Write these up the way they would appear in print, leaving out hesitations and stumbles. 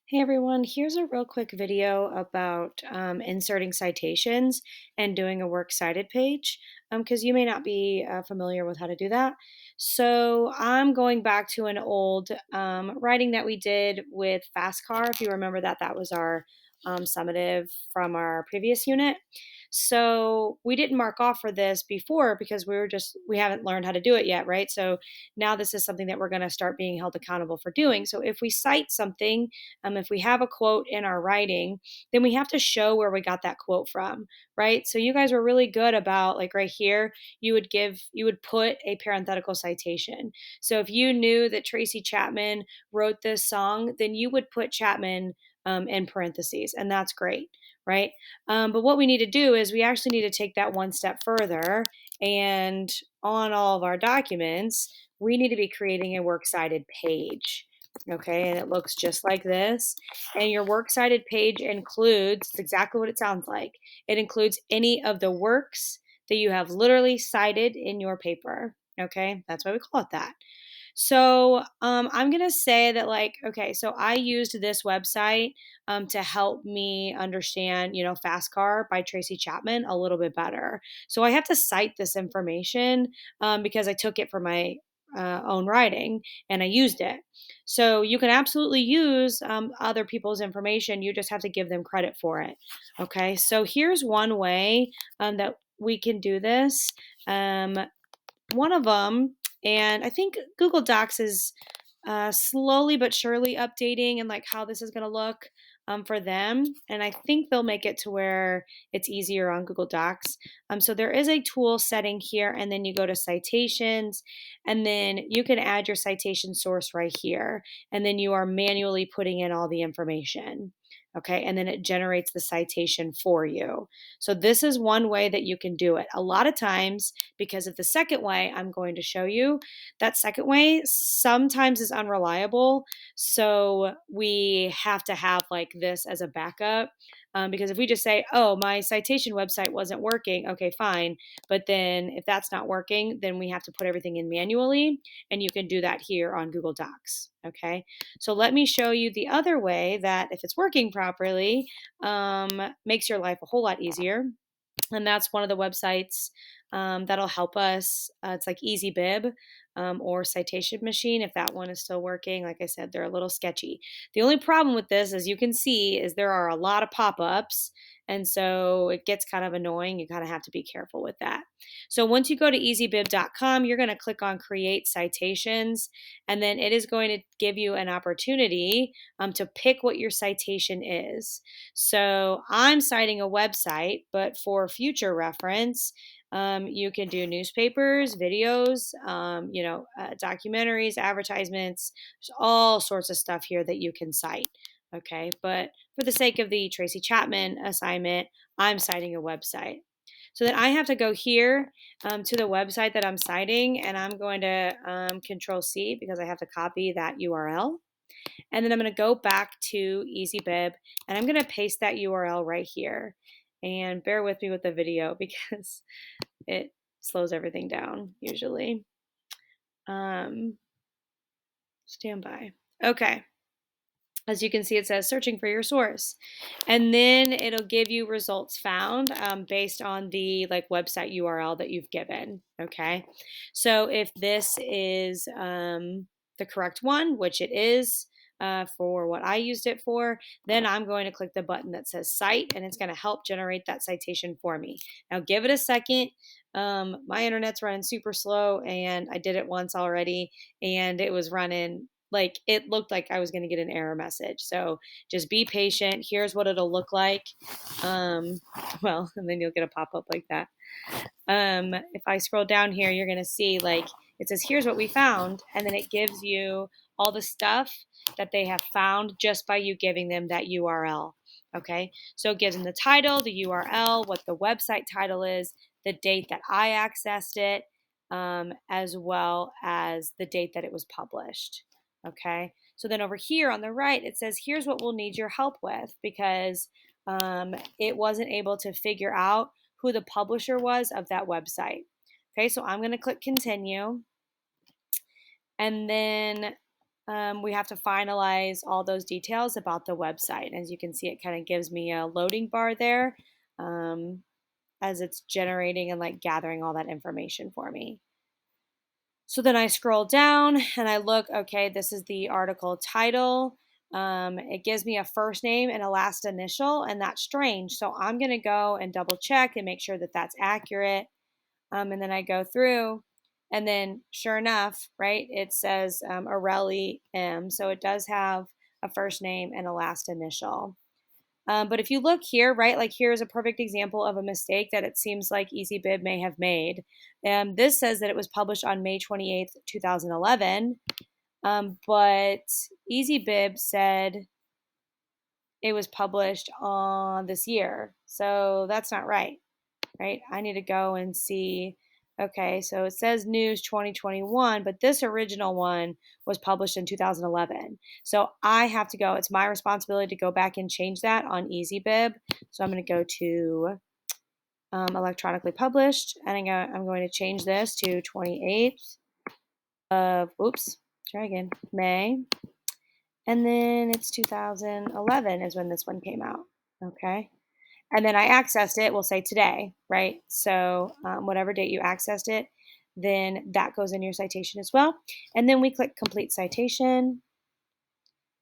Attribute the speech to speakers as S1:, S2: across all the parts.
S1: Hey everyone, here's a real quick video about inserting citations and doing a works cited page because you may not be familiar with how to do that. So I'm going back to an old writing that we did with FastCar. If you remember that, that was our summative from our previous unit. So we didn't mark off for this before because we haven't learned how to do it yet, right? So now this is something that we're going to start being held accountable for doing. So if we cite something, if we have a quote in our writing, then we have to show where we got that quote from, right? So you guys were really good about, like, right here, you would put a parenthetical citation. So if you knew that Tracy Chapman wrote this song, then you would put Chapman in parentheses, and that's great, right? But what we need to do is we actually need to take that one step further, and on all of our documents, we need to be creating a works cited page. Okay, and it looks just like this. And your works cited page includes, it's exactly what it sounds like. It includes any of the works that you have literally cited in your paper. Okay, that's why we call it that. So I'm gonna say that, like, okay, so I used this website to help me understand, Fast Car by Tracy Chapman a little bit better. So I have to cite this information because I took it for my own writing and I used it. So you can absolutely use other people's information. You just have to give them credit for it. Okay, so here's one way that we can do this. Um, One of them, and I think Google Docs is slowly but surely updating and like how this is going to look for them. And I think they'll make it to where it's easier on Google Docs. So there is a tool setting here, and then you go to citations, and then you can add your citation source right here. And then you are manually putting in all the information. Okay, and then it generates the citation for you. So, this is one way that you can do it. A lot of times, because of the second way I'm going to show you, that second way sometimes is unreliable. So we have to have like this as a backup. Because if we just say, oh, my citation website wasn't working, okay, fine. But then if that's not working, then we have to put everything in manually. And you can do that here on Google Docs. Okay. So let me show you the other way that, if it's working properly, makes your life a whole lot easier, and that's one of the websites that'll help us. It's like EasyBib or Citation Machine, if that one is still working. Like I said, they're a little sketchy. The only problem with this, as you can see, is there are a lot of pop-ups, and so it gets kind of annoying. You kind of have to be careful with that. So once you go to easybib.com, you're going to click on Create Citations, and then it is going to give you an opportunity to pick what your citation is. So I'm citing a website, but for future reference, you can do newspapers, videos, documentaries, advertisements. There's all sorts of stuff here that you can cite. Okay, but for the sake of the Tracy Chapman assignment, I'm citing a website. So then I have to go here to the website that I'm citing, and I'm going to Control C because I have to copy that URL. And then I'm going to go back to EasyBib, and I'm going to paste that URL right here. And bear with me with the video because it slows everything down usually. Um, Stand by. Okay. As you can see, it says searching for your source. And then it'll give you results found based on the like website URL that you've given. Okay. So if this is the correct one, which it is for what I used it for, then I'm going to click the button that says cite, and it's going to help generate that citation for me. Now give it a second. My internet's running super slow, and I did it once already, and it was running like, it looked like I was going to get an error message. So just be patient. Here's what it'll look like. Um, well, and then you'll get a pop up like that. If I scroll down here, you're going to see like it says, here's what we found. And then it gives you all the stuff that they have found just by you giving them that URL. Okay. So it gives them the title, the URL, what the website title is, the date that I accessed it, as well as the date that it was published. Okay. So then over here on the right, it says, here's what we'll need your help with because it wasn't able to figure out who the publisher was of that website. Okay. So I'm going to click continue. And then we have to finalize all those details about the website. As you can see, it kind of gives me a loading bar there um, as it's generating and like gathering all that information for me. So then I scroll down and I look, okay, this is the article title. It gives me a first name and a last initial, and that's strange. So I'm going to go and double check and make sure that that's accurate. And then I go through, and then sure enough, right, it says Areli M. So it does have a first name and a last initial. But if you look here, right, like here's a perfect example of a mistake that it seems like EasyBib may have made. This says that it was published on May 28th, 2011, but EasyBib said it was published on this year. So that's not right, right? I need to go and see. Okay, so it says news 2021, but this original one was published in 2011. So I have to go. It's my responsibility to go back and change that on EasyBib. So I'm going to go to electronically published, and I'm going to change this to 28th of, oops, try again, May. And then it's 2011 is when this one came out. Okay. And then I accessed it, we'll say today, right? So whatever date you accessed it, then that goes in your citation as well. And then we click complete citation,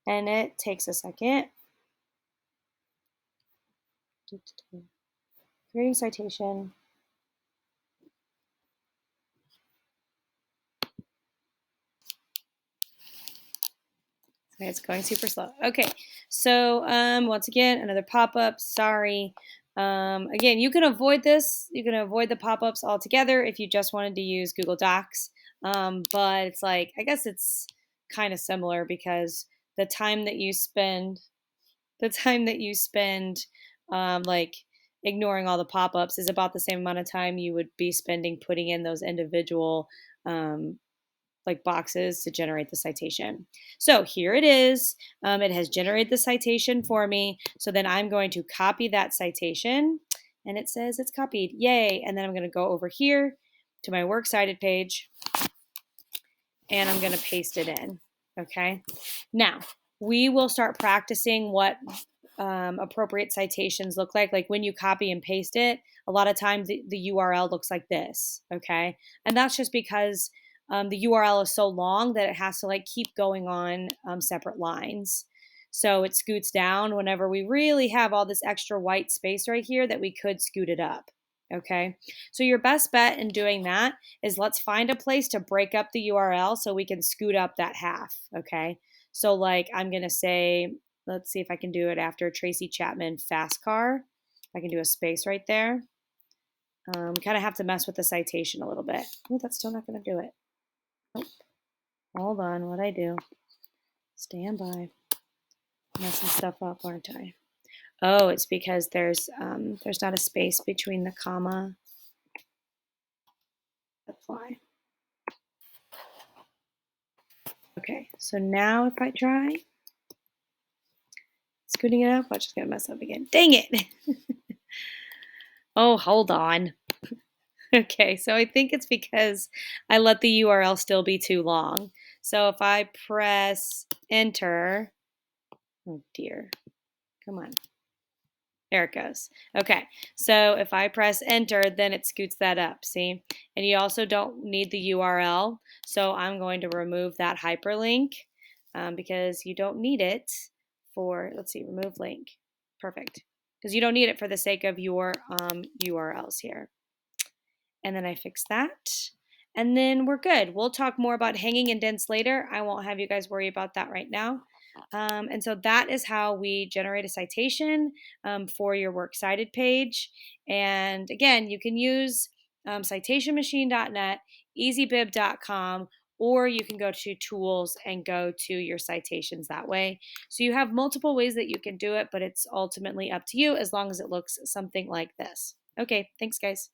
S1: and it takes a second. Creating citation. Okay, it's going super slow. Okay, so once again, another pop-up. Sorry. Again, you can avoid this. You can avoid the pop-ups altogether if you just wanted to use Google Docs. But it's like, I guess it's kind of similar because the time that you spend, the time that you spend, like ignoring all the pop-ups is about the same amount of time you would be spending putting in those individual like boxes to generate the citation. So here it is. It has generated the citation for me. So then I'm going to copy that citation, and it says it's copied. Yay. And then I'm going to go over here to my works cited page, and I'm going to paste it in. Okay. Now we will start practicing what appropriate citations look like. Like when you copy and paste it, a lot of times the URL looks like this. Okay. And that's just because the URL is so long that it has to like keep going on separate lines. So it scoots down whenever we really have all this extra white space right here that we could scoot it up. Okay. So your best bet in doing that is let's find a place to break up the URL so we can scoot up that half. Okay. So like I'm going to say, let's see if I can do it after Tracy Chapman fast car. I can do a space right there. Kind of have to mess with the citation a little bit. Oh, that's still not going to do it. Nope. Hold on, what'd I do? Stand by. Messing stuff up, aren't I? Oh, it's because there's not a space between the comma. That's why. Okay, so now if I try scooting it up, I'm just gonna mess up again. Dang it! Oh, hold on. Okay, so I think it's because I let the URL still be too long. So if I press enter, oh dear, come on. There it goes. Okay, so if I press enter, then it scoots that up, see? And you also don't need the URL, so I'm going to remove that hyperlink because you don't need it for, let's see, remove link. Perfect. Because you don't need it for the sake of your URLs here. And then I fix that. And then we're good. We'll talk more about hanging indents later. I won't have you guys worry about that right now. And so that is how we generate a citation for your works cited page. And again, you can use citationmachine.net, easybib.com, or you can go to tools and go to your citations that way. So you have multiple ways that you can do it, but it's ultimately up to you as long as it looks something like this. Okay, thanks guys.